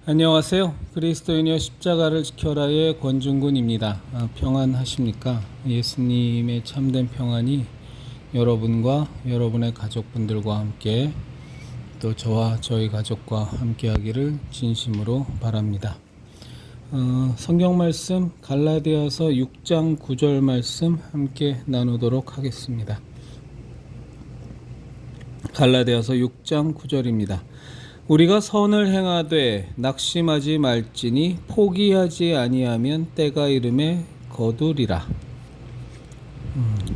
안녕하세요. 그리스도인이여 십자가를 지켜라의 권중군입니다. 평안하십니까? 예수님의 참된 평안이 여러분과 여러분의 가족분들과 함께 또 저와 저희 가족과 함께 하기를 진심으로 바랍니다. 성경 말씀 갈라디아서 6장 9절 말씀 함께 나누도록 하겠습니다. 갈라디아서 6장 9절입니다. 우리가 선을 행하되 낙심하지 말지니 포기하지 아니하면 때가 이름에 거두리라.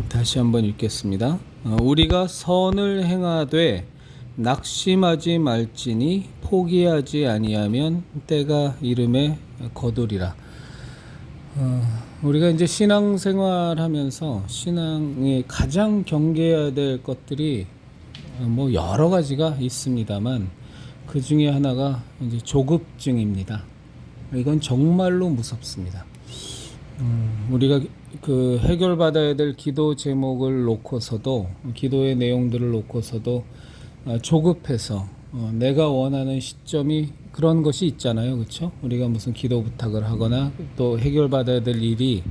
다시 한번 읽겠습니다. 우리가 선을 행하되 낙심하지 말지니 포기하지 아니하면 때가 이름에 거두리라. 우리가 이제 신앙생활하면서 신앙에 가장 경계해야 될 것들이 여러 가지가 있습니다만 그 중에 하나가 이제 조급증입니다. 이건 정말로 무섭습니다. 우리가 그 해결받아야 될 기도 제목을 놓고서도 기도의 내용들을 놓고서도 조급해서 내가 원하는 시점이 그런 것이 있잖아요, 그렇죠? 우리가 무슨 기도 부탁을 하거나 또 해결받아야 될 일이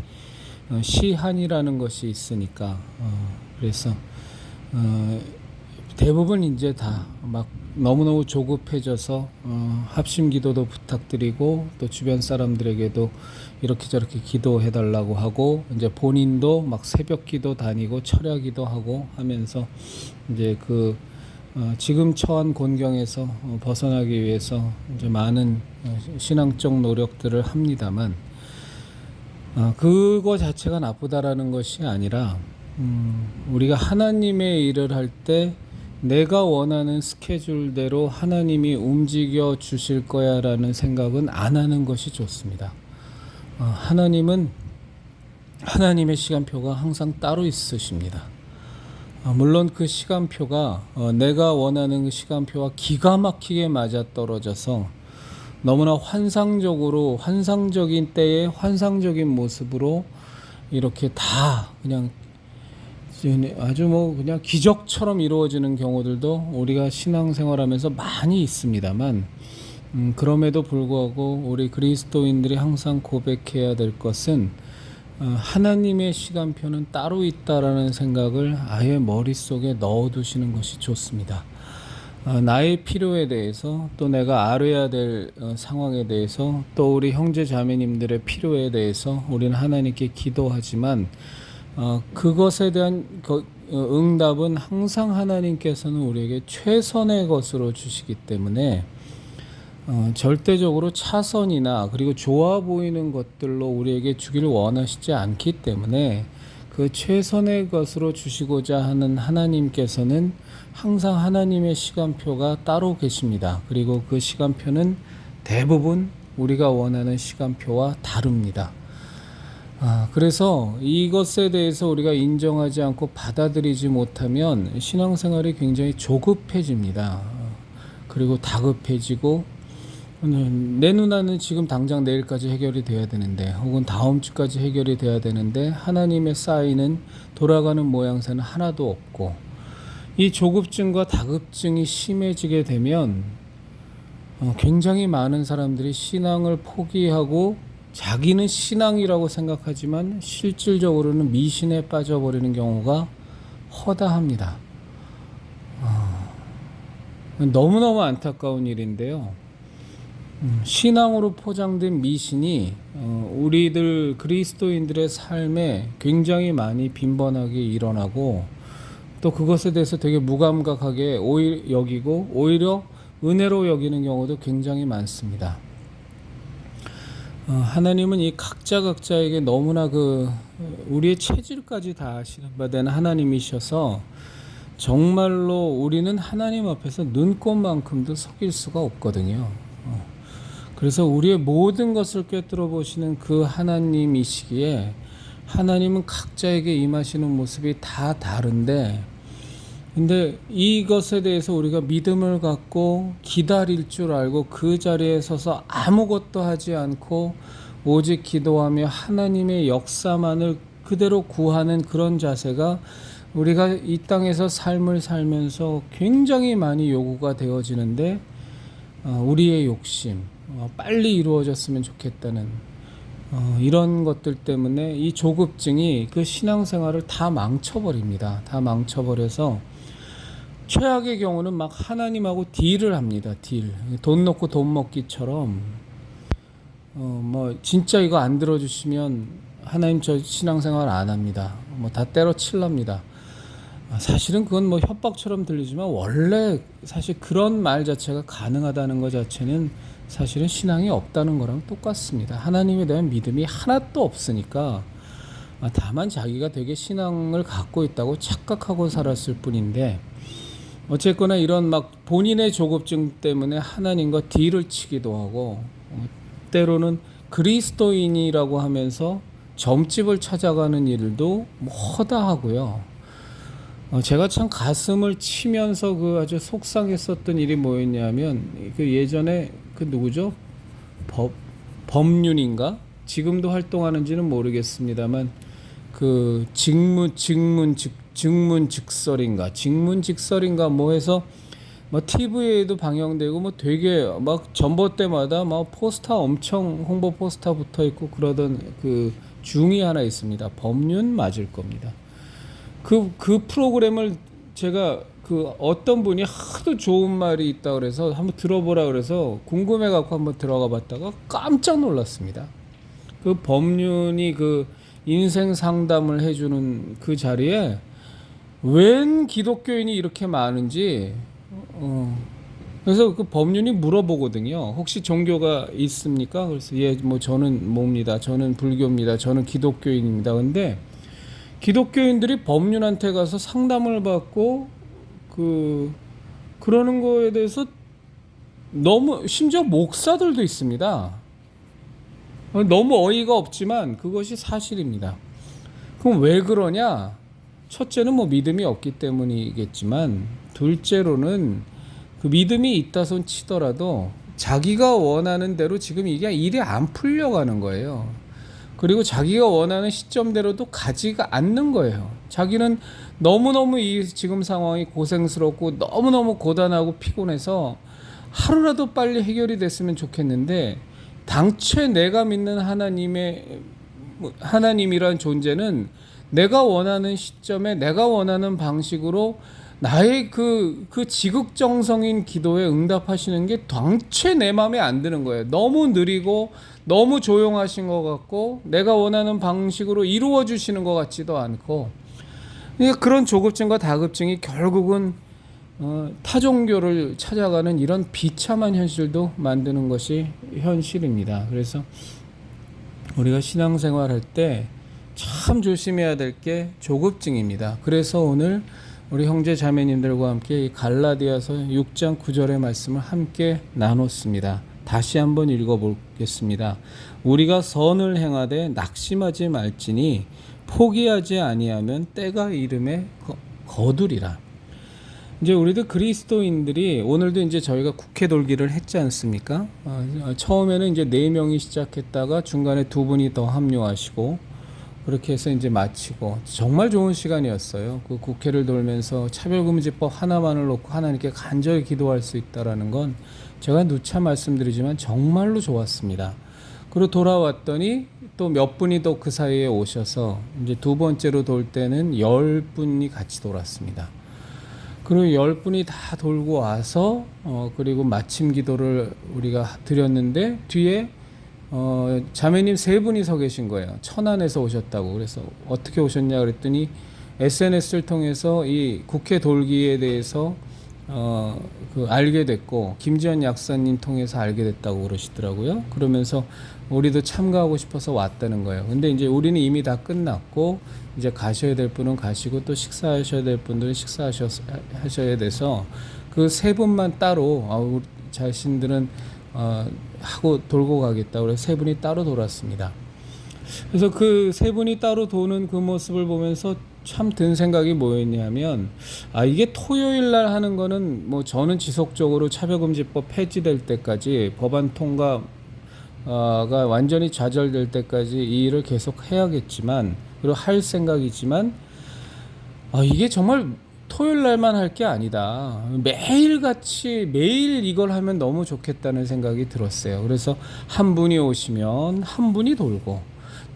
시한이라는 것이 있으니까 그래서 대부분 이제 다 막 너무너무 조급해져서 합심 기도도 부탁드리고 또 주변 사람들에게도 이렇게 저렇게 기도해 달라고 하고 이제 본인도 막 새벽 기도 다니고 철야 기도하고 하면서 이제 지금 처한 곤경에서 벗어나기 위해서 이제 많은 신앙적 노력들을 합니다만 그거 자체가 나쁘다라는 것이 아니라 우리가 하나님의 일을 할 때 내가 원하는 스케줄대로 하나님이 움직여 주실 거야 라는 생각은 안 하는 것이 좋습니다. 하나님은 하나님의 시간표가 항상 따로 있으십니다. 물론 그 시간표가 내가 원하는 그 시간표와 기가 막히게 맞아떨어져서 너무나 환상적인 때에 환상적인 모습으로 이렇게 다 그냥 아주 그냥 기적처럼 이루어지는 경우들도 우리가 신앙생활하면서 많이 있습니다만 그럼에도 불구하고 우리 그리스도인들이 항상 고백해야 될 것은 하나님의 시간표는 따로 있다라는 생각을 아예 머릿속에 넣어두시는 것이 좋습니다. 나의 필요에 대해서 또 내가 알아야 될 상황에 대해서 또 우리 형제 자매님들의 필요에 대해서 우리는 하나님께 기도하지만 그것에 대한 응답은 항상 하나님께서는 우리에게 최선의 것으로 주시기 때문에 절대적으로 차선이나 그리고 좋아 보이는 것들로 우리에게 주기를 원하시지 않기 때문에 그 최선의 것으로 주시고자 하는 하나님께서는 항상 하나님의 시간표가 따로 계십니다. 그리고 그 시간표는 대부분 우리가 원하는 시간표와 다릅니다. 그래서 이것에 대해서 우리가 인정하지 않고 받아들이지 못하면 신앙생활이 굉장히 조급해집니다. 그리고 다급해지고 내 눈에는 지금 당장 내일까지 해결이 돼야 되는데 혹은 다음 주까지 해결이 돼야 되는데 하나님의 사인은 돌아가는 모양새는 하나도 없고 이 조급증과 다급증이 심해지게 되면 굉장히 많은 사람들이 신앙을 포기하고 자기는 신앙이라고 생각하지만 실질적으로는 미신에 빠져버리는 경우가 허다합니다. 너무너무 안타까운 일인데요. 신앙으로 포장된 미신이 우리들 그리스도인들의 삶에 굉장히 많이 빈번하게 일어나고 또 그것에 대해서 되게 무감각하게 여기고 오히려 은혜로 여기는 경우도 굉장히 많습니다. 하나님은 이 각자에게 너무나 우리의 체질까지 다 아시는 바 된 하나님이셔서 정말로 우리는 하나님 앞에서 눈꼽만큼도 속일 수가 없거든요. 그래서 우리의 모든 것을 꿰뚫어 보시는 그 하나님이시기에 하나님은 각자에게 임하시는 모습이 다 다른데 근데 이것에 대해서 우리가 믿음을 갖고 기다릴 줄 알고 그 자리에 서서 아무것도 하지 않고 오직 기도하며 하나님의 역사만을 그대로 구하는 그런 자세가 우리가 이 땅에서 삶을 살면서 굉장히 많이 요구가 되어지는데 우리의 욕심, 빨리 이루어졌으면 좋겠다는 이런 것들 때문에 이 조급증이 그 신앙생활을 다 망쳐버립니다. 다 망쳐버려서 최악의 경우는 막 하나님하고 딜을 합니다. 딜. 돈 놓고 돈 먹기처럼 뭐 진짜 이거 안 들어주시면 하나님 저 신앙생활 안 합니다. 뭐 다 때려칠랍니다. 사실은 그건 뭐 협박처럼 들리지만 원래 사실 그런 말 자체가 가능하다는 것 자체는 사실은 신앙이 없다는 거랑 똑같습니다. 하나님에 대한 믿음이 하나도 없으니까 다만 자기가 되게 신앙을 갖고 있다고 착각하고 살았을 뿐인데 어쨌거나 이런 막 본인의 조급증 때문에 하나님과 딜을 치기도 하고 때로는 그리스도인이라고 하면서 점집을 찾아가는 일도 뭐 허다하고요. 제가 참 가슴을 치면서 그 아주 속상했었던 일이 뭐였냐면 그 예전에 그 누구죠? 법륜인가? 지금도 활동하는지는 모르겠습니다만 그 직문직설인가 뭐 해서 뭐 TV에도 방영되고 뭐 되게 막 전봇대마다 막 포스터 엄청 홍보 포스터 붙어 있고 그러던 그 중이 하나 있습니다. 법륜 맞을 겁니다. 그 프로그램을 제가 그 어떤 분이 하도 좋은 말이 있다 그래서 한번 들어보라 그래서 궁금해 갖고 한번 들어가 봤다가 깜짝 놀랐습니다. 그 법륜이 그 인생 상담을 해주는 그 자리에 웬 기독교인이 이렇게 많은지 그래서 그 법륜이 물어보거든요. 혹시 종교가 있습니까? 그래서 예, 뭐 저는 뭡니다. 저는 불교입니다. 저는 기독교인입니다. 근데 기독교인들이 법륜한테 가서 상담을 받고 그러는 거에 대해서 너무 심지어 목사들도 있습니다. 너무 어이가 없지만 그것이 사실입니다. 그럼 왜 그러냐? 첫째는 뭐 믿음이 없기 때문이겠지만 둘째로는 그 믿음이 있다 손 치더라도 자기가 원하는 대로 지금 이게 일이 안 풀려가는 거예요. 그리고 자기가 원하는 시점대로도 가지가 않는 거예요. 자기는 너무너무 이 지금 상황이 고생스럽고 너무너무 고단하고 피곤해서 하루라도 빨리 해결이 됐으면 좋겠는데 당최 내가 믿는 하나님이란 존재는 내가 원하는 시점에 내가 원하는 방식으로 나의 그 지극정성인 기도에 응답하시는 게 당최 내 마음에 안 드는 거예요. 너무 느리고 너무 조용하신 것 같고 내가 원하는 방식으로 이루어 주시는 것 같지도 않고 그러니까 그런 조급증과 다급증이 결국은 타종교를 찾아가는 이런 비참한 현실도 만드는 것이 현실입니다. 그래서 우리가 신앙생활할 때 참 조심해야 될 게 조급증입니다. 그래서 오늘 우리 형제 자매님들과 함께 이 갈라디아서 6장 9절의 말씀을 함께 나눴습니다. 다시 한번 읽어보겠습니다. 우리가 선을 행하되 낙심하지 말지니 포기하지 아니하면 때가 이름에 거두리라. 이제 우리도 그리스도인들이 오늘도 이제 저희가 국회 돌기를 했지 않습니까? 처음에는 이제 4명이 시작했다가 중간에 2분이 더 합류하시고 그렇게 해서 이제 마치고 정말 좋은 시간이었어요. 그 국회를 돌면서 차별금지법 하나만을 놓고 하나님께 간절히 기도할 수 있다라는 건 제가 누차 말씀드리지만 정말로 좋았습니다. 그리고 돌아왔더니 또 몇 분이 또 그 사이에 오셔서 이제 2번째로 돌 때는 10분이 같이 돌았습니다. 그리고 10분이 다 돌고 와서 그리고 마침 기도를 우리가 드렸는데 뒤에 자매님 3분이 서 계신 거예요. 천안에서 오셨다고. 그래서 어떻게 오셨냐 그랬더니 SNS를 통해서 이 국회 돌기에 대해서 알게 됐고 김지현 약사님 통해서 알게 됐다고 그러시더라고요. 그러면서 우리도 참가하고 싶어서 왔다는 거예요. 근데 이제 우리는 이미 다 끝났고 이제 가셔야 될 분은 가시고 또 식사하셔야 될 분들은 식사하셔야 돼서 그 3분만 따로 자신들은 하고 돌고 가겠다. 그래서 3분이 따로 돌았습니다. 그래서 그 3분이 따로 도는 그 모습을 보면서 참 든 생각이 뭐였냐면 이게 토요일 날 하는 거는 뭐 저는 지속적으로 차별금지법 폐지될 때까지 법안 통과가 완전히 좌절될 때까지 이 일을 계속 해야겠지만 그리고 할 생각이지만 이게 정말 토요일 날만 할 게 아니다. 매일 이걸 하면 너무 좋겠다는 생각이 들었어요. 그래서 한 분이 오시면 한 분이 돌고,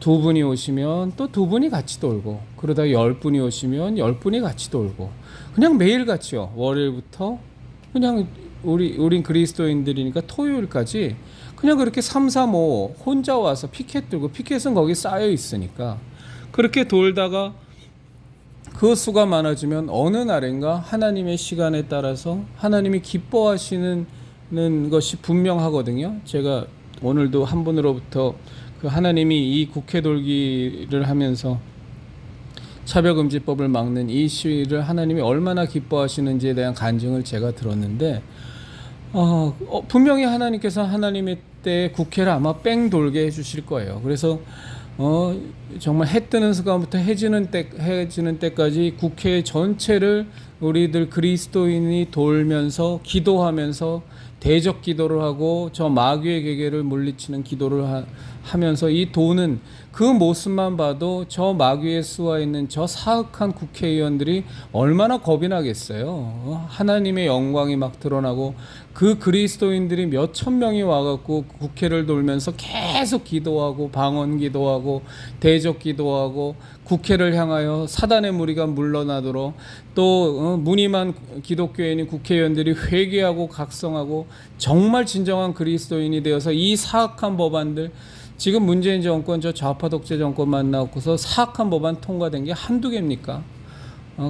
두 분이 오시면 또 두 분이 같이 돌고, 그러다 10분이 오시면 10분이 같이 돌고, 그냥 매일 같이요. 월요일부터 그냥 우린 그리스도인들이니까 토요일까지 그냥 그렇게 3, 3, 5 혼자 와서 피켓 들고, 피켓은 거기 쌓여 있으니까 그렇게 돌다가 그 수가 많아지면 어느 날인가 하나님의 시간에 따라서 하나님이 기뻐하시는 것이 분명하거든요. 제가 오늘도 한 분으로부터 그 하나님이 이 국회 돌기를 하면서 차별금지법을 막는 이 시위를 하나님이 얼마나 기뻐하시는지에 대한 간증을 제가 들었는데, 분명히 하나님께서 하나님의 때에 국회를 아마 뺑 돌게 해주실 거예요. 그래서 정말 해 뜨는 순간부터 해지는 때까지 국회 전체를 우리들 그리스도인이 돌면서 기도하면서 대적 기도를 하고 저 마귀의 계계를 물리치는 기도를 하면서 이 도는 그 모습만 봐도 저 마귀의 수와 있는 저 사악한 국회의원들이 얼마나 겁이 나겠어요. 하나님의 영광이 막 드러나고 그 그리스도인들이 몇천 명이 와갖고 국회를 돌면서 계속 기도하고 방언 기도하고 대적 기도하고 국회를 향하여 사단의 무리가 물러나도록 또 무늬만 기독교인이 국회의원들이 회개하고 각성하고 정말 진정한 그리스도인이 되어서 이 사악한 법안들, 지금 문재인 정권 저 좌파 독재 정권 만나고서 사악한 법안 통과된 게 한두 개입니까?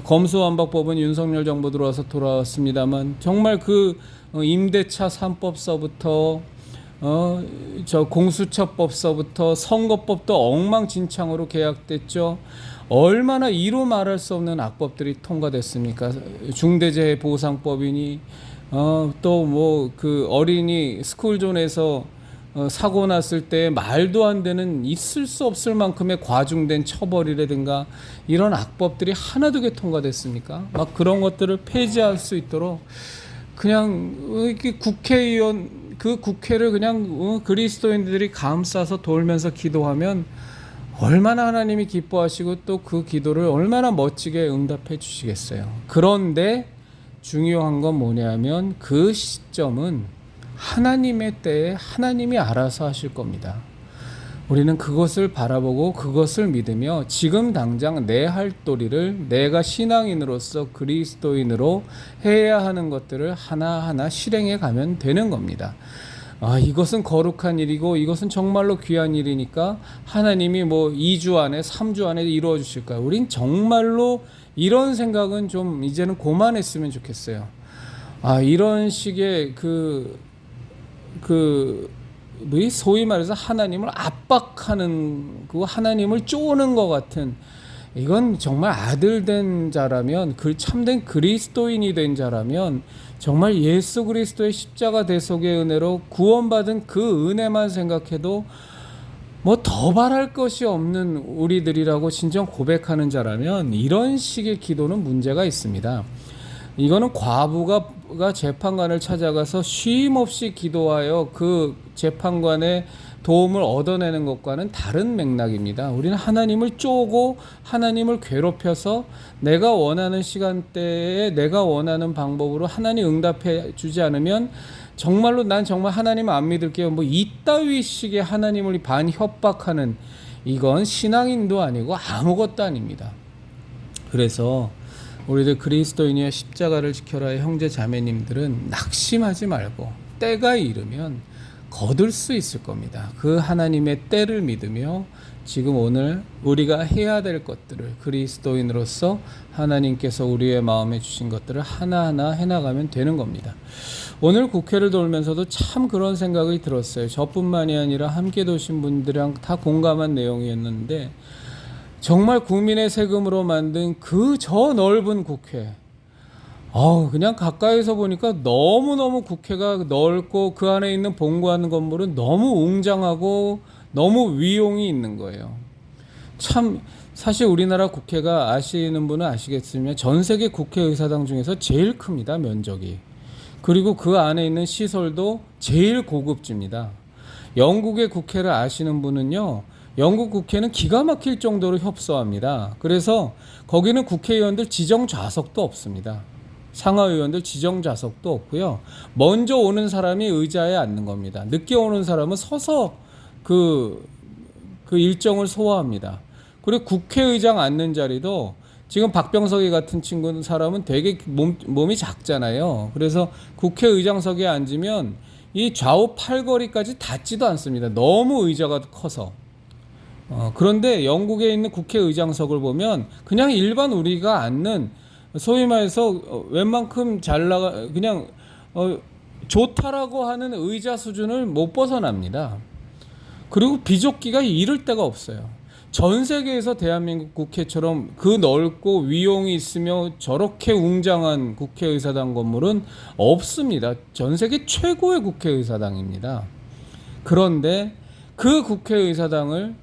검수완박법은 윤석열 정부 들어와서 돌아왔습니다만 정말 그 임대차 3법서부터 저 공수처법서부터 선거법도 엉망진창으로 계약됐죠. 얼마나 이루 말할 수 없는 악법들이 통과됐습니까? 중대재해보상법이니 또 뭐 그 어린이 스쿨존에서 사고 났을 때 말도 안 되는 있을 수 없을 만큼의 과중된 처벌이라든가 이런 악법들이 하나도 통과됐습니까? 막 그런 것들을 폐지할 수 있도록 그냥 이렇게 그 국회를 그냥 그리스도인들이 감싸서 돌면서 기도하면 얼마나 하나님이 기뻐하시고 또 그 기도를 얼마나 멋지게 응답해 주시겠어요. 그런데 중요한 건 뭐냐면 그 시점은 하나님의 때에 하나님이 알아서 하실 겁니다. 우리는 그것을 바라보고 그것을 믿으며 지금 당장 내 할 도리를 내가 신앙인으로서 그리스도인으로 해야 하는 것들을 하나하나 실행해 가면 되는 겁니다. 이것은 거룩한 일이고 이것은 정말로 귀한 일이니까 하나님이 뭐 2주 안에 3주 안에 이루어 주실까요? 우린 정말로 이런 생각은 좀 이제는 그만했으면 좋겠어요. 이런 식의 소위 말해서 하나님을 압박하는, 그 하나님을 쪼는 것 같은, 이건 정말 아들 된 자라면, 그 참된 그리스도인이 된 자라면 정말 예수 그리스도의 십자가 대속의 은혜로 구원받은 그 은혜만 생각해도 뭐 더 바랄 것이 없는 우리들이라고 진정 고백하는 자라면 이런 식의 기도는 문제가 있습니다. 이거는 과부가 재판관을 찾아가서 쉼 없이 기도하여 그 재판관의 도움을 얻어내는 것과는 다른 맥락입니다. 우리는 하나님을 쪼고 하나님을 괴롭혀서 내가 원하는 시간대에 내가 원하는 방법으로 하나님 응답해 주지 않으면 정말로 난 정말 하나님 안 믿을게요. 뭐 이따위 식의 하나님을 반협박하는, 이건 신앙인도 아니고 아무것도 아닙니다. 그래서 우리들 그리스도인이여 십자가를 지켜라의 형제 자매님들은 낙심하지 말고 때가 이르면 거둘 수 있을 겁니다. 그 하나님의 때를 믿으며 지금 오늘 우리가 해야 될 것들을 그리스도인으로서 하나님께서 우리의 마음에 주신 것들을 하나하나 해나가면 되는 겁니다. 오늘 국회를 돌면서도 참 그런 생각이 들었어요. 저뿐만이 아니라 함께 도신 분들이랑 다 공감한 내용이었는데 정말 국민의 세금으로 만든 그 저 넓은 국회, 그냥 가까이서 보니까 너무너무 국회가 넓고 그 안에 있는 본관 건물은 너무 웅장하고 너무 위용이 있는 거예요. 참 사실 우리나라 국회가 아시는 분은 아시겠지만 전 세계 국회의사당 중에서 제일 큽니다, 면적이. 그리고 그 안에 있는 시설도 제일 고급집니다. 영국의 국회를 아시는 분은요, 영국 국회는 기가 막힐 정도로 협소합니다. 그래서 거기는 국회의원들 지정 좌석도 없습니다. 상하의원들 지정 좌석도 없고요. 먼저 오는 사람이 의자에 앉는 겁니다. 늦게 오는 사람은 서서 그 일정을 소화합니다. 그리고 국회의장 앉는 자리도 지금 박병석이 같은 사람은 되게 몸이 작잖아요. 그래서 국회의장석에 앉으면 이 좌우 팔걸이까지 닿지도 않습니다. 너무 의자가 커서. 그런데 영국에 있는 국회의장석을 보면 그냥 일반 우리가 앉는 소위 말해서 웬만큼 잘 나가 그냥 좋다라고 하는 의자 수준을 못 벗어납니다. 그리고 비좁기가 이를 데가 없어요. 전 세계에서 대한민국 국회처럼 그 넓고 위용이 있으며 저렇게 웅장한 국회의사당 건물은 없습니다. 전 세계 최고의 국회의사당입니다. 그런데 그 국회의사당을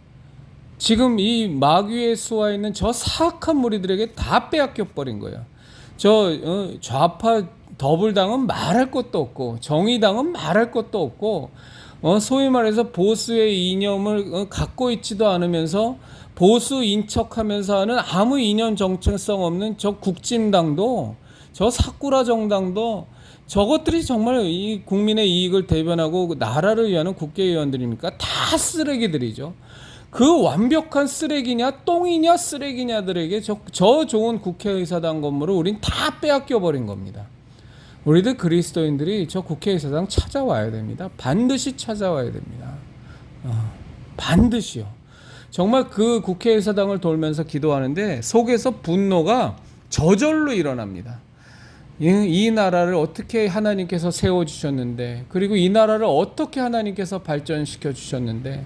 지금 이 마귀의 수와 있는 저 사악한 무리들에게 다 빼앗겨 버린 거예요. 좌파 더불당은 말할 것도 없고 정의당은 말할 것도 없고 소위 말해서 보수의 이념을 갖고 있지도 않으면서 보수인 척하면서 하는 아무 이념 정체성 없는 저 국진당도 저 사쿠라 정당도 저것들이 정말 이 국민의 이익을 대변하고 나라를 위하는 국회의원들입니까? 다 쓰레기들이죠. 그 완벽한 쓰레기냐 똥이냐 쓰레기냐들에게 저 좋은 국회의사당 건물을 우린 다 빼앗겨 버린 겁니다. 우리들 그리스도인들이 저 국회의사당 찾아와야 됩니다. 반드시 찾아와야 됩니다. 반드시요. 정말 그 국회의사당을 돌면서 기도하는데 속에서 분노가 저절로 일어납니다. 이 나라를 어떻게 하나님께서 세워주셨는데, 그리고 이 나라를 어떻게 하나님께서 발전시켜 주셨는데,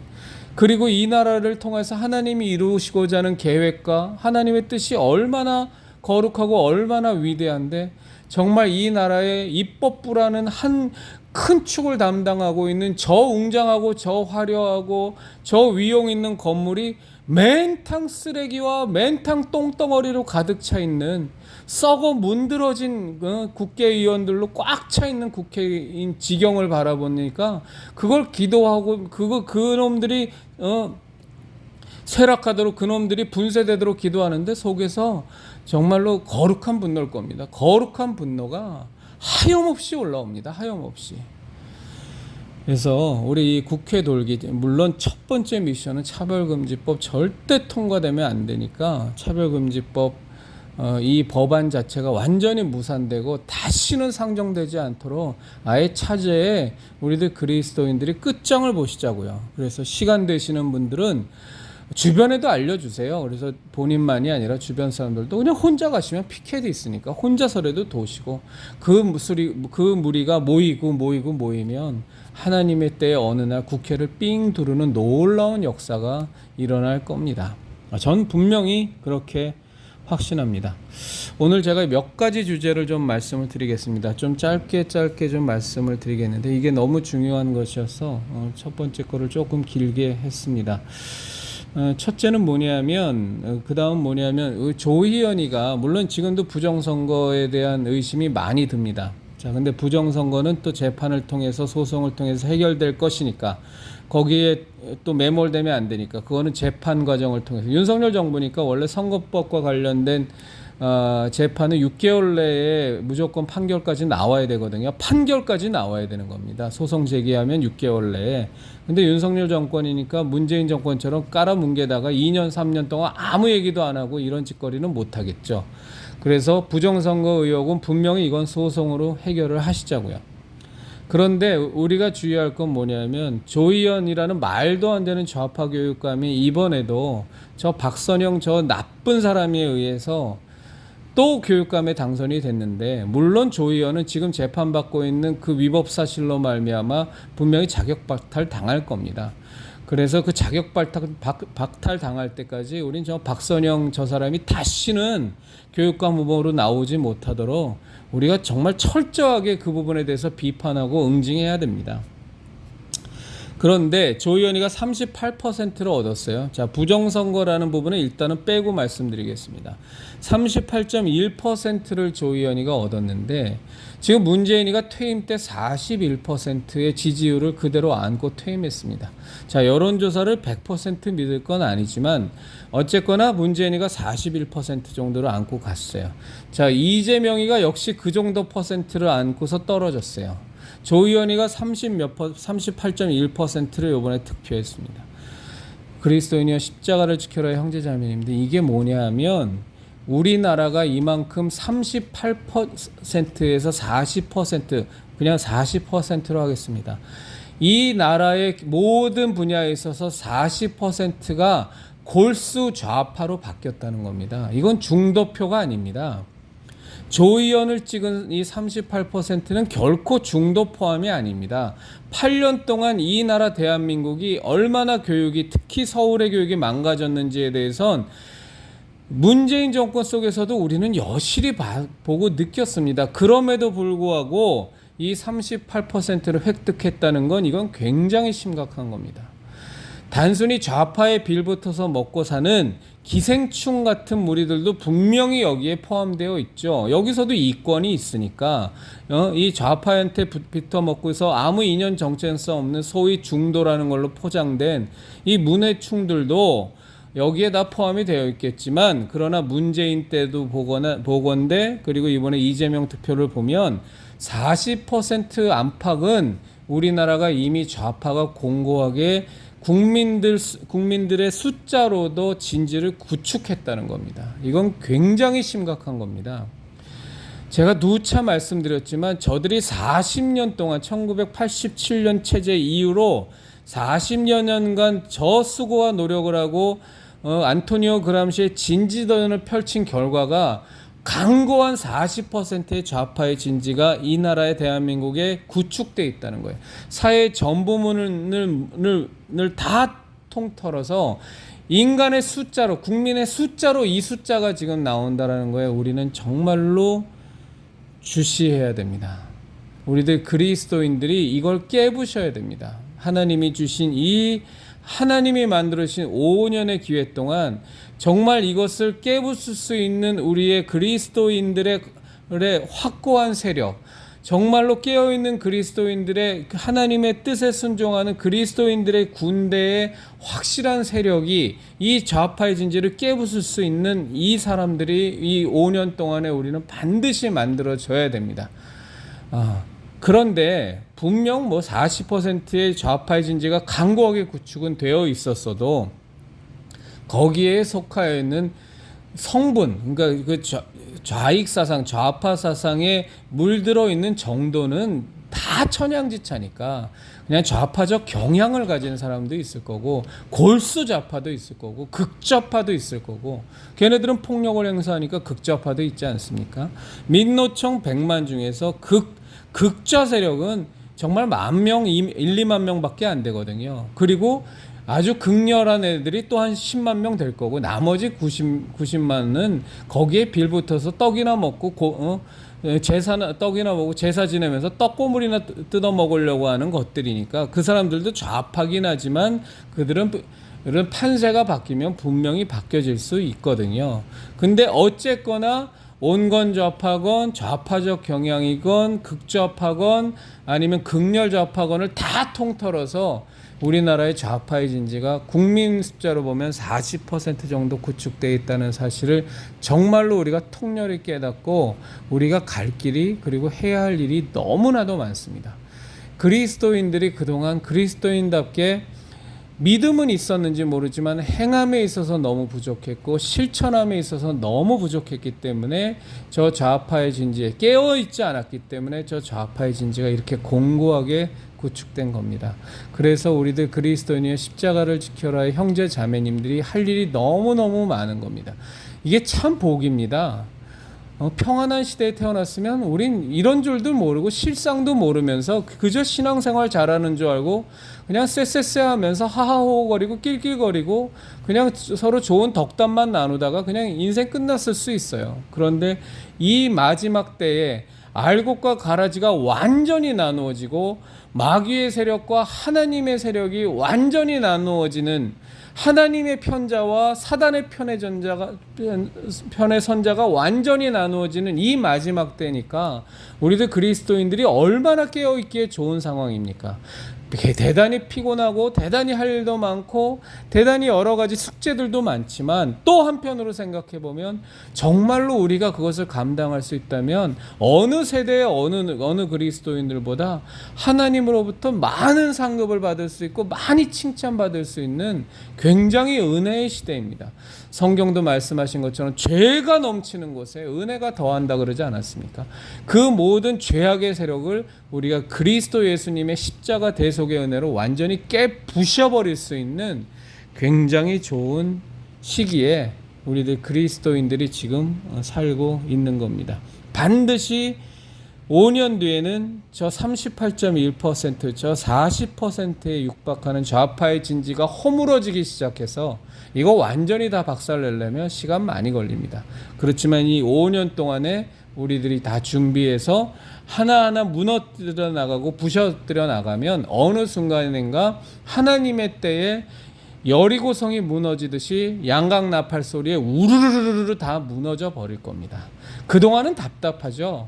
그리고 이 나라를 통해서 하나님이 이루시고자 하는 계획과 하나님의 뜻이 얼마나 거룩하고 얼마나 위대한데, 정말 이 나라의 입법부라는 한 큰 축을 담당하고 있는 저 웅장하고 저 화려하고 저 위용 있는 건물이 맨탕 쓰레기와 맨탕 똥덩어리로 가득 차 있는 썩어 문드러진 국회의원들로 꽉 차 있는 국회의원 지경을 바라보니까 그걸 기도하고 그놈들이 쇠락하도록 그놈들이 분쇄되도록 기도하는데 속에서 정말로 거룩한 분노일 겁니다. 거룩한 분노가 하염없이 올라옵니다. 하염없이. 그래서 우리 이 국회 돌기, 물론 첫 번째 미션은 차별금지법 절대 통과되면 안 되니까 차별금지법 이 법안 자체가 완전히 무산되고 다시는 상정되지 않도록 아예 차제에 우리들 그리스도인들이 끝장을 보시자고요. 그래서 시간 되시는 분들은 주변에도 알려주세요. 그래서 본인만이 아니라 주변 사람들도 그냥 혼자 가시면 피켓이 있으니까 혼자서라도 도시고 그 무리가 모이면 하나님의 때에 어느 날 국회를 삥 두르는 놀라운 역사가 일어날 겁니다. 전 분명히 그렇게 확신합니다. 오늘 제가 몇 가지 주제를 좀 말씀을 드리겠습니다. 좀 짧게 좀 말씀을 드리겠는데 이게 너무 중요한 것이어서 첫 번째 거를 조금 길게 했습니다. 첫째는 뭐냐면 조희연이가 물론 지금도 부정선거에 대한 의심이 많이 듭니다. 자, 근데 부정선거는 또 재판을 통해서 소송을 통해서 해결될 것이니까 거기에 또 매몰되면 안 되니까 그거는 재판 과정을 통해서 윤석열 정부니까 원래 선거법과 관련된 재판은 6개월 내에 무조건 판결까지 나와야 되거든요. 판결까지 나와야 되는 겁니다. 소송 제기하면 6개월 내에. 근데 윤석열 정권이니까 문재인 정권처럼 깔아뭉개다가 2년 3년 동안 아무 얘기도 안 하고 이런 짓거리는 못 하겠죠. 그래서 부정선거 의혹은 분명히 이건 소송으로 해결을 하시자고요. 그런데 우리가 주의할 건 뭐냐면 조희연이라는 말도 안 되는 좌파 교육감이 이번에도 저 박선영 저 나쁜 사람에 의해서 또 교육감에 당선이 됐는데, 물론 조희연은 지금 재판받고 있는 그 위법 사실로 말미암아 분명히 자격 박탈 당할 겁니다. 그래서 그 자격 박탈 당할 때까지 우린 저 박선영 저 사람이 다시는 교육감 후보로 나오지 못하도록 우리가 정말 철저하게 그 부분에 대해서 비판하고 응징해야 됩니다. 그런데 조 의원이가 38%를 얻었어요. 자, 부정선거라는 부분은 일단은 빼고 말씀드리겠습니다. 38.1%를 조 의원이가 얻었는데 지금 문재인이가 퇴임 때 41%의 지지율을 그대로 안고 퇴임했습니다. 자, 여론조사를 100% 믿을 건 아니지만 어쨌거나 문재인이가 41% 정도를 안고 갔어요. 자, 이재명이가 역시 그 정도 퍼센트를 안고서 떨어졌어요. 조 의원이가 38.1%를 이번에 득표했습니다. 그리스도인이여 십자가를 지켜라 형제자매님들, 이게 뭐냐면 우리나라가 이만큼 38%에서 40%, 그냥 40%로 하겠습니다. 이 나라의 모든 분야에 있어서 40%가 골수 좌파로 바뀌었다는 겁니다. 이건 중도표가 아닙니다. 조 의원을 찍은 이 38%는 결코 중도 포함이 아닙니다. 8년 동안 이 나라 대한민국이 얼마나 교육이, 특히 서울의 교육이 망가졌는지에 대해선 문재인 정권 속에서도 우리는 여실히 보고 느꼈습니다. 그럼에도 불구하고 이 38%를 획득했다는 건 이건 굉장히 심각한 겁니다. 단순히 좌파에 빌붙어서 먹고 사는 기생충 같은 무리들도 분명히 여기에 포함되어 있죠. 여기서도 이권이 있으니까 이 좌파한테 붙어 먹고서 아무 이념 정체성 없는 소위 중도라는 걸로 포장된 이 문해충들도 여기에 다 포함이 되어 있겠지만, 그러나 문재인 때도 보건대 그리고 이번에 이재명 득표를 보면 40% 안팎은 우리나라가 이미 좌파가 공고하게 국민들의 숫자로도 진지를 구축했다는 겁니다. 이건 굉장히 심각한 겁니다. 제가 누차 말씀드렸지만 저들이 40년 동안 1987년 체제 이후로 40여 년간 저 수고와 노력을 하고 안토니오 그람시의 진지전을 펼친 결과가 강고한 40%의 좌파의 진지가 이 나라의 대한민국에 구축되어 있다는 거예요. 사회의 전부문을 다 통틀어서 인간의 숫자로, 국민의 숫자로 이 숫자가 지금 나온다는 거예요. 우리는 정말로 주시해야 됩니다. 우리들 그리스도인들이 이걸 깨부셔야 됩니다. 하나님이 주신 하나님이 만들어주신 5년의 기회 동안 정말 이것을 깨부술 수 있는 우리의 그리스도인들의 확고한 세력, 정말로 깨어있는 그리스도인들의 하나님의 뜻에 순종하는 그리스도인들의 군대의 확실한 세력이 이 좌파의 진지를 깨부술 수 있는 이 사람들이 이 5년 동안에 우리는 반드시 만들어져야 됩니다. 그런데 분명 40%의 좌파의 진지가 강고하게 구축은 되어 있었어도 거기에 속하여 있는 성분, 그러니까 그 좌익 사상, 좌파 사상에 물들어 있는 정도는 다 천양지차니까 그냥 좌파적 경향을 가진 사람도 있을 거고, 골수 좌파도 있을 거고, 극좌파도 있을 거고, 걔네들은 폭력을 행사하니까 극좌파도 있지 않습니까? 민노총 100만 중에서 극좌 세력은 정말 10,000명, 2만 명밖에 안 되거든요. 그리고 아주 극렬한 애들이 또 한 10만 명 될 거고, 나머지 90만은 거기에 빌붙어서 떡이나 먹고 떡이나 먹고 제사 지내면서 떡고물이나 뜯어 먹으려고 하는 것들이니까 그 사람들도 좌파긴 하지만 그들은 판세가 바뀌면 분명히 바뀌어질 수 있거든요. 근데 어쨌거나 온건 좌파건 좌파적 경향이건 극좌파건 아니면 극렬 좌파건을 다 통틀어서 우리나라의 좌파의 진지가 국민 숫자로 보면 40% 정도 구축되어 있다는 사실을 정말로 우리가 통렬히 깨닫고 우리가 갈 길이 그리고 해야 할 일이 너무나도 많습니다. 그리스도인들이 그동안 그리스도인답게 믿음은 있었는지 모르지만 행함에 있어서 너무 부족했고 실천함에 있어서 너무 부족했기 때문에 저 좌파의 진지에 깨어있지 않았기 때문에 저 좌파의 진지가 이렇게 공고하게 구축된 겁니다. 그래서 우리들 그리스도인의 십자가를 지켜라의 형제 자매님들이 할 일이 너무너무 많은 겁니다. 이게 참 복입니다. 평안한 시대에 태어났으면 우린 이런 줄도 모르고 실상도 모르면서 그저 신앙생활 잘하는 줄 알고 그냥 쎄쎄쎄 하면서 하하호호거리고 낄낄거리고 그냥 서로 좋은 덕담만 나누다가 그냥 인생 끝났을 수 있어요. 그런데 이 마지막 때에 알곡과 가라지가 완전히 나누어지고 마귀의 세력과 하나님의 세력이 완전히 나누어지는, 하나님의 편자와 사단의 편의 선자가 완전히 나누어지는 이 마지막 때니까 우리들 그리스도인들이 얼마나 깨어있기에 좋은 상황입니까? 대단히 피곤하고 대단히 할 일도 많고 대단히 여러 가지 숙제들도 많지만, 또 한편으로 생각해 보면 정말로 우리가 그것을 감당할 수 있다면 어느 세대의 어느 그리스도인들보다 하나님으로부터 많은 상급을 받을 수 있고 많이 칭찬받을 수 있는 굉장히 은혜의 시대입니다. 성경도 말씀하신 것처럼 죄가 넘치는 곳에 은혜가 더한다 그러지 않았습니까? 그 모든 죄악의 세력을 우리가 그리스도 예수님의 십자가 대속의 은혜로 완전히 깨부셔버릴 수 있는 굉장히 좋은 시기에 우리들 그리스도인들이 지금 살고 있는 겁니다. 반드시 5년 뒤에는 저 38.1%, 저 40%에 육박하는 좌파의 진지가 허물어지기 시작해서 이거 완전히 다 박살내려면 시간 많이 걸립니다. 그렇지만 이 5년 동안에 우리들이 다 준비해서 하나하나 무너뜨려 나가고 부셔뜨려 나가면 어느 순간인가 하나님의 때에 여리고성이 무너지듯이 양각 나팔 소리에 우르르르르 다 무너져 버릴 겁니다. 그동안은 답답하죠.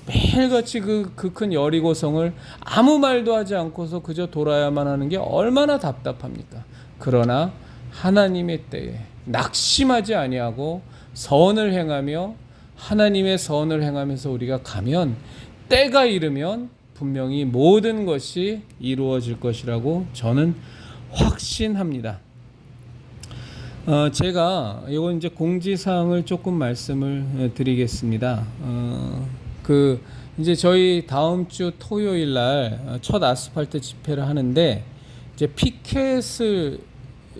매일같이 그 큰 여리고성을 아무 말도 하지 않고서 그저 돌아야만 하는 게 얼마나 답답합니까? 그러나 하나님의 때에 낙심하지 아니하고 선을 행하며 하나님의 선을 행하면서 우리가 가면 때가 이르면 분명히 모든 것이 이루어질 것이라고 저는 확신합니다. 제가 이건 이제 공지사항을 조금 말씀을 드리겠습니다. 이제 저희 다음 주 토요일 날 첫 아스팔트 집회를 하는데, 이제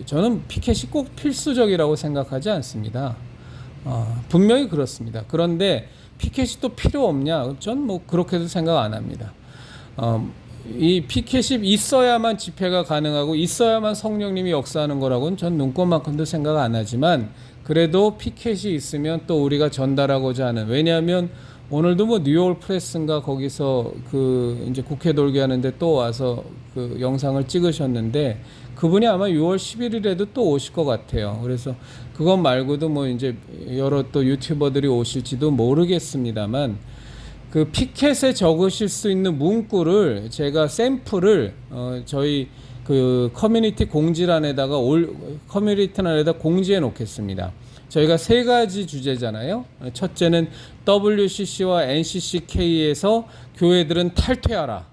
저는 피켓이 꼭 필수적이라고 생각하지 않습니다. 분명히 그렇습니다. 그런데 피켓이 또 필요 없냐? 전 뭐 그렇게도 생각 안 합니다. 이 피켓이 있어야만 집회가 가능하고 있어야만 성령님이 역사하는 거라고는 전 눈꼽만큼도 생각 안 하지만, 그래도 피켓이 있으면 또 우리가 전달하고자 하는, 왜냐하면 오늘도 뭐 뉴욕 프레스인가 거기서 이제 국회 돌게 하는데 또 와서 그 영상을 찍으셨는데, 그분이 아마 6월 11일에도 또 오실 것 같아요. 그래서 그것 말고도 뭐 이제 여러 또 유튜버들이 오실지도 모르겠습니다만, 그 피켓에 적으실 수 있는 문구를 제가 샘플을 저희 그 커뮤니티 공지란에다가 커뮤니티란에다 공지해 놓겠습니다. 저희가 세 가지 주제잖아요. 첫째는 WCC와 NCCK에서 교회들은 탈퇴하라,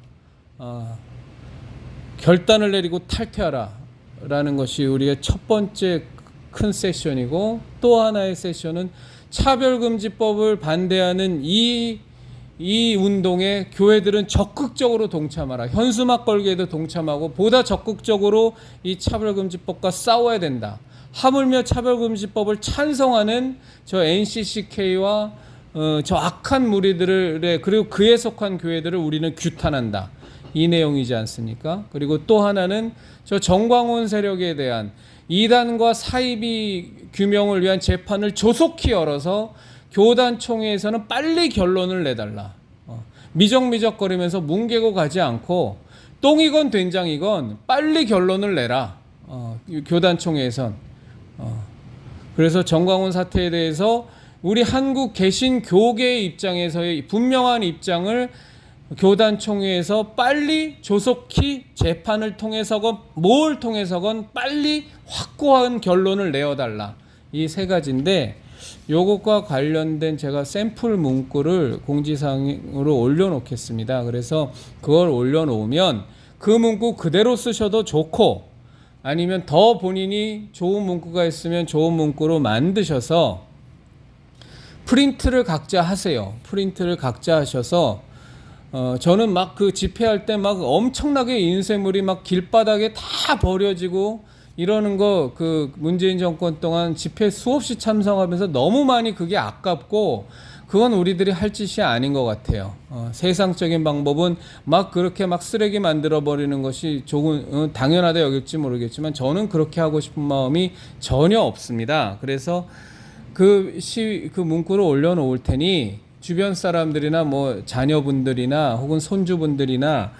결단을 내리고 탈퇴하라 라는 것이 우리의 첫 번째 큰 세션이고, 또 하나의 세션은 차별금지법을 반대하는 이 운동에 교회들은 적극적으로 동참하라, 현수막 걸기에도 동참하고 보다 적극적으로 이 차별금지법과 싸워야 된다, 하물며 차별금지법을 찬성하는 저 NCCK와 저 악한 무리들을, 그리고 그에 속한 교회들을 우리는 규탄한다, 이 내용이지 않습니까? 그리고 또 하나는 저 정광훈 세력에 대한 이단과 사이비 규명을 위한 재판을 조속히 열어서 교단 총회에서는 빨리 결론을 내달라. 미적미적거리면서 뭉개고 가지 않고 똥이건 된장이건 빨리 결론을 내라. 교단 총회에선. 그래서 정광훈 사태에 대해서 우리 한국 개신교계의 입장에서의 분명한 입장을 교단 총회에서 빨리 조속히 재판을 통해서건 뭘 통해서건 빨리 확고한 결론을 내어달라. 이 세 가지인데, 요것과 관련된 제가 샘플 문구를 공지사항으로 올려놓겠습니다. 그래서 그걸 올려놓으면 그 문구 그대로 쓰셔도 좋고, 아니면 더 본인이 좋은 문구가 있으면 좋은 문구로 만드셔서 프린트를 각자 하세요. 프린트를 각자 하셔서 저는 막 그 집회할 때 막 엄청나게 인쇄물이 막 길바닥에 다 버려지고 이러는 거, 그 문재인 정권 동안 집회 수없이 참석하면서 너무 많이 그게 아깝고, 그건 우리들이 할 짓이 아닌 것 같아요. 세상적인 방법은 막 그렇게 막 쓰레기 만들어 버리는 것이 조금 당연하다 여길지 모르겠지만, 저는 그렇게 하고 싶은 마음이 전혀 없습니다. 그래서 그 문구를 올려놓을 테니 주변 사람들이나 뭐 자녀분들이나 혹은 손주분들이나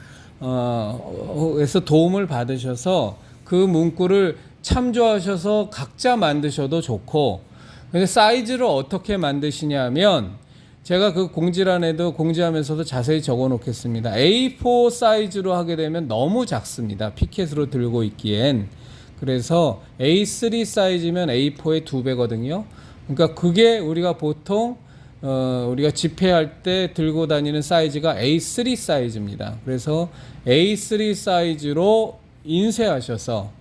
에서 도움을 받으셔서 그 문구를 참조하셔서 각자 만드셔도 좋고, 근데 사이즈를 어떻게 만드시냐면 제가 그 공지란에도 공지하면서도 자세히 적어 놓겠습니다. A4 사이즈로 하게 되면 너무 작습니다. 피켓으로 들고 있기엔. 그래서 A3 사이즈면 A4의 2배거든요. 그러니까 그게 우리가 보통 우리가 집회할 때 들고 다니는 사이즈가 A3 사이즈입니다. 그래서 A3 사이즈로 인쇄하셔서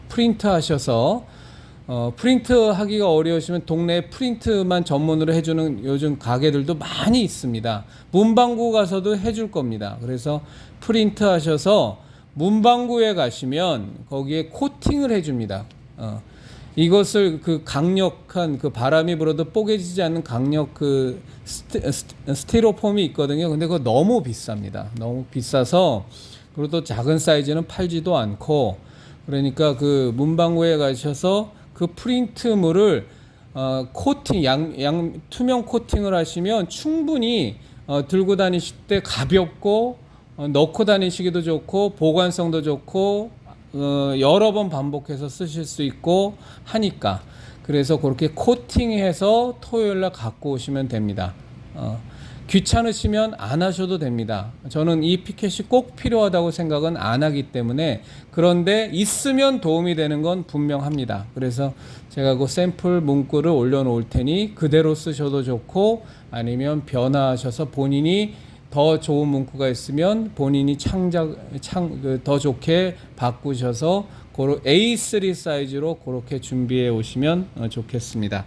프린트 하셔서 프린트 하기가 어려우시면 동네에 프린트만 전문으로 해주는 요즘 가게들도 많이 있습니다. 문방구 가서도 해줄 겁니다. 그래서 프린트 하셔서 문방구에 가시면 거기에 코팅을 해줍니다. 이것을 그 강력한 그 바람이 불어도 뽀개지지 않는 강력 그 스티로폼이 있거든요. 근데 그거 너무 비쌉니다. 너무 비싸서, 그리고 또 작은 사이즈는 팔지도 않고, 그러니까 그 문방구에 가셔서 그 프린트물을 코팅, 투명 코팅을 하시면 충분히 들고 다니실 때 가볍고 넣고 다니시기도 좋고 보관성도 좋고 여러 번 반복해서 쓰실 수 있고 하니까, 그래서 그렇게 코팅해서 토요일날 갖고 오시면 됩니다. 귀찮으시면 안 하셔도 됩니다. 저는 이 피켓이 꼭 필요하다고 생각은 안 하기 때문에, 그런데 있으면 도움이 되는 건 분명합니다. 그래서 제가 그 샘플 문구를 올려놓을 테니 그대로 쓰셔도 좋고, 아니면 변화하셔서 본인이 더 좋은 문구가 있으면 본인이 더 좋게 바꾸셔서 A3 사이즈로 그렇게 준비해 오시면 좋겠습니다.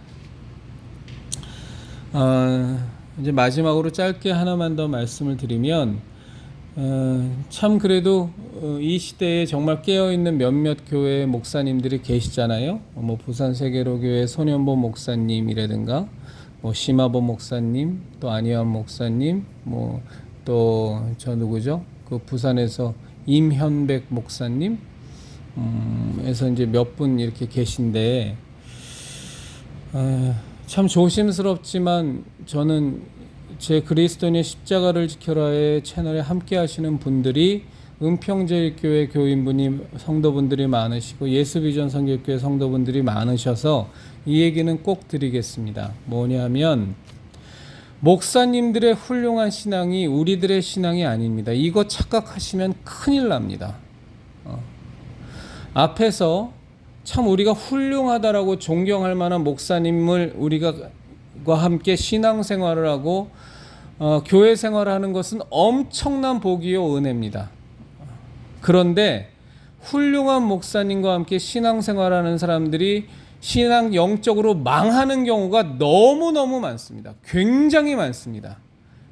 이제 마지막으로 짧게 하나만 더 말씀을 드리면, 참 그래도 이 시대에 정말 깨어있는 몇몇 교회 목사님들이 계시잖아요. 뭐 부산 세계로교회 손현보 목사님이라든가, 뭐 심화보 목사님, 또 안희환 목사님, 뭐 또 저 누구죠? 그 부산에서 임현백 목사님, 에서 이제 몇 분 이렇게 계신데, 참 조심스럽지만 저는 제 그리스도인의 십자가를 지켜라의 채널에 함께 하시는 분들이 은평제일교회 교인분이 성도분들이 많으시고 예수비전 선교교회 성도분들이 많으셔서 이 얘기는 꼭 드리겠습니다. 뭐냐면 목사님들의 훌륭한 신앙이 우리들의 신앙이 아닙니다. 이거 착각하시면 큰일 납니다. 앞에서 참 우리가 훌륭하다라고 존경할 만한 목사님을 우리가 함께 신앙생활을 하고 교회 생활을 하는 것은 엄청난 복이요 은혜입니다. 그런데 훌륭한 목사님과 함께 신앙생활하는 사람들이 신앙 영적으로 망하는 경우가 너무너무 많습니다. 굉장히 많습니다.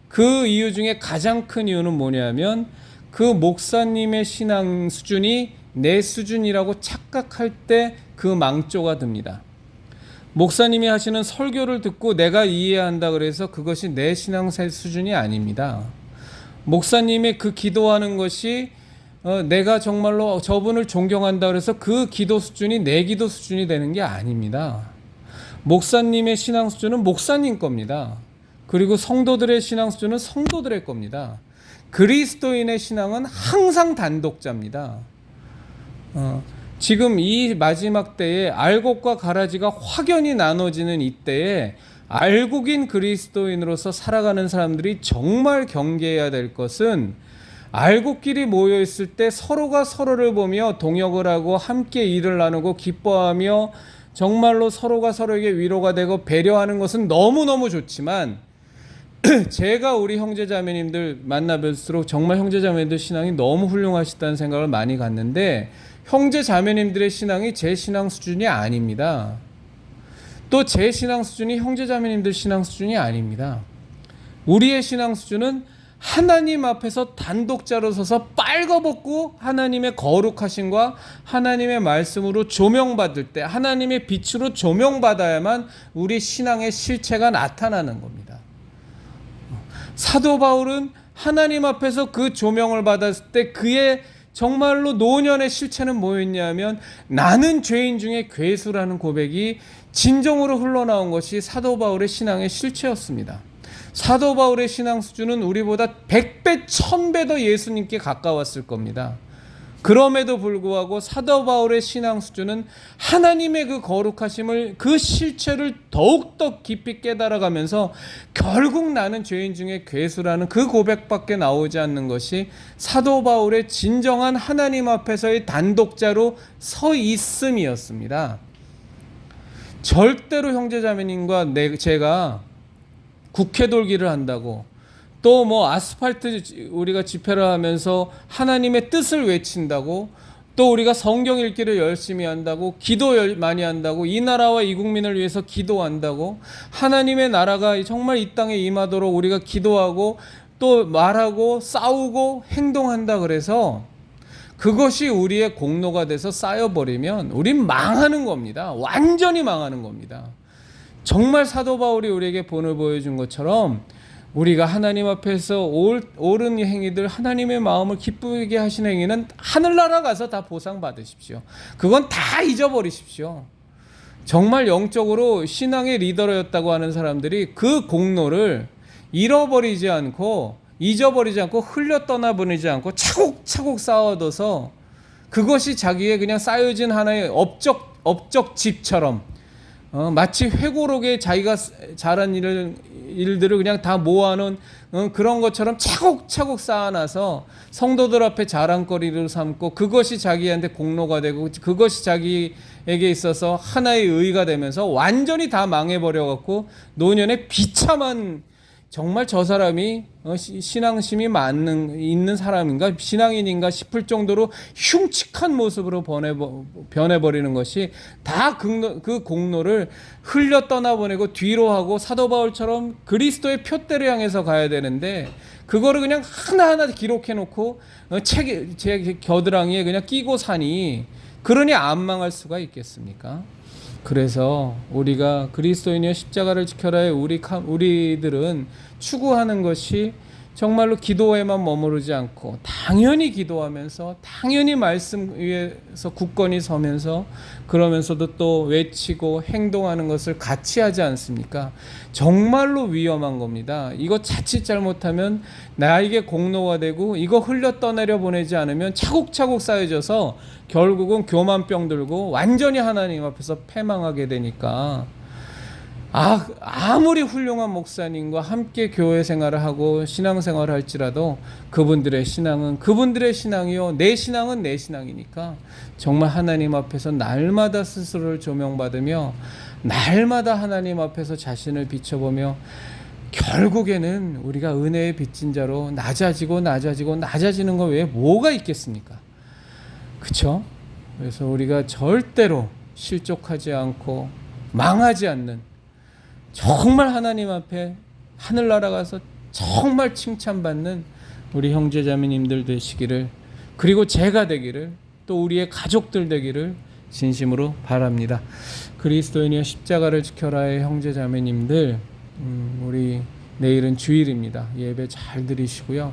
그 이유 중에 가장 큰 이유는 뭐냐면 그 목사님의 신앙 수준이 내 수준이라고 착각할 때 그 망조가 듭니다. 목사님이 하시는 설교를 듣고 내가 이해한다 그래서 그것이 내 신앙의 수준이 아닙니다. 목사님의 그 기도하는 것이 내가 정말로 저분을 존경한다 그래서 그 기도 수준이 내 기도 수준이 되는 게 아닙니다. 목사님의 신앙 수준은 목사님 겁니다. 그리고 성도들의 신앙 수준은 성도들의 겁니다. 그리스도인의 신앙은 항상 단독자입니다. 지금 이 마지막 때에 알곡과 가라지가 확연히 나눠지는 이때에 알곡인 그리스도인으로서 살아가는 사람들이 정말 경계해야 될 것은, 알곡끼리 모여 있을 때 서로가 서로를 보며 동역을 하고 함께 일을 나누고 기뻐하며 정말로 서로가 서로에게 위로가 되고 배려하는 것은 너무너무 좋지만, 제가 우리 형제자매님들 만나뵐수록 정말 형제자매님들 신앙이 너무 훌륭하시다는 생각을 많이 갖는데, 형제자매님들의 신앙이 제 신앙 수준이 아닙니다. 또 제 신앙 수준이 형제자매님들 신앙 수준이 아닙니다. 우리의 신앙 수준은 하나님 앞에서 단독자로 서서 빨가벗고 하나님의 거룩하심과 하나님의 말씀으로 조명받을 때, 하나님의 빛으로 조명받아야만 우리 신앙의 실체가 나타나는 겁니다. 사도 바울은 하나님 앞에서 그 조명을 받았을 때 그의 정말로 노년의 실체는 뭐였냐면, 나는 죄인 중에 괴수라는 고백이 진정으로 흘러나온 것이 사도 바울의 신앙의 실체였습니다. 사도 바울의 신앙 수준은 우리보다 100배, 1000배 더 예수님께 가까웠을 겁니다. 그럼에도 불구하고 사도 바울의 신앙 수준은 하나님의 그 거룩하심을, 그 실체를 더욱더 깊이 깨달아가면서 결국 나는 죄인 중에 괴수라는 그 고백밖에 나오지 않는 것이 사도 바울의 진정한 하나님 앞에서의 단독자로 서 있음이었습니다. 절대로 형제자매님과 제가 국회 돌기를 한다고, 또 뭐 아스팔트 우리가 집회를 하면서 하나님의 뜻을 외친다고, 또 우리가 성경 읽기를 열심히 한다고, 기도 많이 한다고, 이 나라와 이 국민을 위해서 기도한다고, 하나님의 나라가 정말 이 땅에 임하도록 우리가 기도하고 또 말하고 싸우고 행동한다 그래서 그것이 우리의 공로가 돼서 쌓여버리면 우린 망하는 겁니다. 완전히 망하는 겁니다. 정말 사도 바울이 우리에게 본을 보여준 것처럼 우리가 하나님 앞에서 옳은 행위들, 하나님의 마음을 기쁘게 하신 행위는 하늘나라 가서 다 보상받으십시오. 그건 다 잊어버리십시오. 정말 영적으로 신앙의 리더였다고 하는 사람들이 그 공로를 잃어버리지 않고, 잊어버리지 않고, 흘려 떠나보내지 않고 차곡차곡 쌓아둬서 그것이 자기의 그냥 쌓여진 하나의 업적 집처럼, 마치 회고록에 자기가 잘한 일들을 그냥 다 모아놓은 그런 것처럼 차곡차곡 쌓아놔서 성도들 앞에 자랑거리를 삼고, 그것이 자기한테 공로가 되고, 그것이 자기에게 있어서 하나의 의의가 되면서 완전히 다 망해버려갖고 노년에 비참한, 정말 저 사람이 신앙심이 있는 사람인가, 신앙인인가 싶을 정도로 흉측한 모습으로 변해버리는 것이 다 그 공로를 흘려 떠나보내고 뒤로 하고, 사도 바울처럼 그리스도의 표대를 향해서 가야 되는데 그거를 그냥 하나하나 기록해놓고 제 겨드랑이에 그냥 끼고 사니, 그러니 안 망할 수가 있겠습니까? 그래서 우리가 그리스도인이여 십자가를 지켜라의 우리들은 추구하는 것이 정말로 기도에만 머무르지 않고 당연히 기도하면서, 당연히 말씀 위에서 굳건히 서면서, 그러면서도 또 외치고 행동하는 것을 같이 하지 않습니까? 정말로 위험한 겁니다. 이거 자칫 잘못하면 나에게 공로가 되고, 이거 흘려 떠내려 보내지 않으면 차곡차곡 쌓여져서 결국은 교만병 들고 완전히 하나님 앞에서 패망하게 되니까, 아무리 훌륭한 목사님과 함께 교회 생활을 하고 신앙생활을 할지라도 그분들의 신앙은 그분들의 신앙이요, 내 신앙은 내 신앙이니까 정말 하나님 앞에서 날마다 스스로를 조명받으며 날마다 하나님 앞에서 자신을 비춰보며 결국에는 우리가 은혜의 빚진 자로 낮아지는 거 외에 뭐가 있겠습니까? 그렇죠? 그래서 우리가 절대로 실족하지 않고 망하지 않는, 정말 하나님 앞에 하늘나라 가서 정말 칭찬받는 우리 형제자매님들 되시기를, 그리고 제가 되기를, 또 우리의 가족들 되기를 진심으로 바랍니다. 그리스도인이여 십자가를 지켜라의 형제자매님들, 우리 내일은 주일입니다. 예배 잘 드리시고요.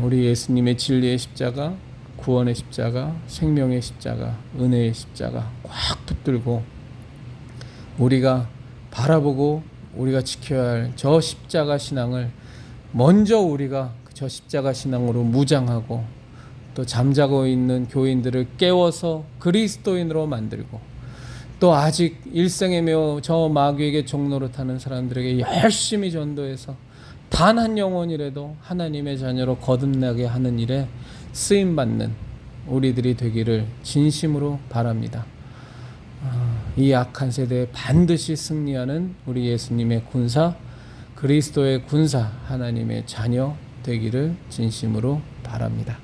우리 예수님의 진리의 십자가, 구원의 십자가, 생명의 십자가, 은혜의 십자가 꽉 붙들고 우리가 바라보고 우리가 지켜야 할 저 십자가 신앙을 먼저 우리가 저 십자가 신앙으로 무장하고, 또 잠자고 있는 교인들을 깨워서 그리스도인으로 만들고, 또 아직 일생애며 저 마귀에게 종노릇하는 사람들에게 열심히 전도해서 단 한 영혼이라도 하나님의 자녀로 거듭나게 하는 일에 쓰임받는 우리들이 되기를 진심으로 바랍니다. 이 악한 세대에 반드시 승리하는 우리 예수님의 군사, 그리스도의 군사, 하나님의 자녀 되기를 진심으로 바랍니다.